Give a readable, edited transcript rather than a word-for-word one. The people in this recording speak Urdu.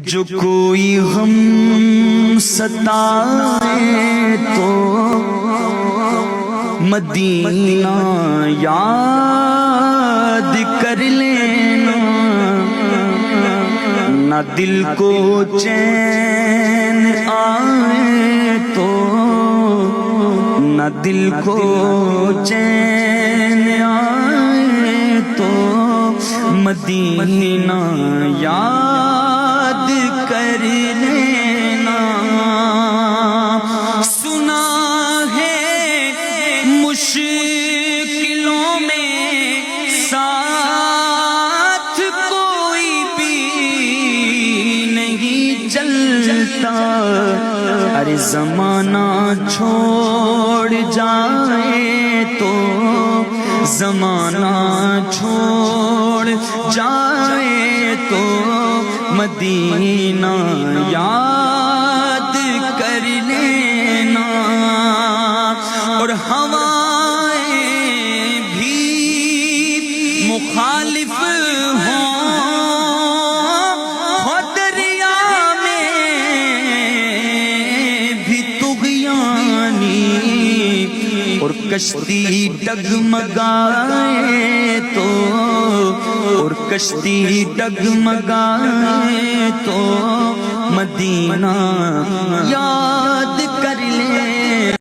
جو کوئی غم ستائے تو مدینہ یاد کر لینا، نہ دل کو چین آئے تو، نہ دل کو چین آئے تو مدینہ یاد کر لینا۔ سنا ہے مشکلوں میں ساتھ کوئی بھی نہیں چلتا، ارے زمانہ چھوڑ جائے تو، زمانہ چھوڑ جائے تو مدینہ یاد کر لینا۔ اور ہوائیں بھی مخالف ہوں، ہو دریا میں بھی طغیانی، اور کشتی ڈگمگائے تو، اور کشتی ڈگمگائے تو مدینہ یاد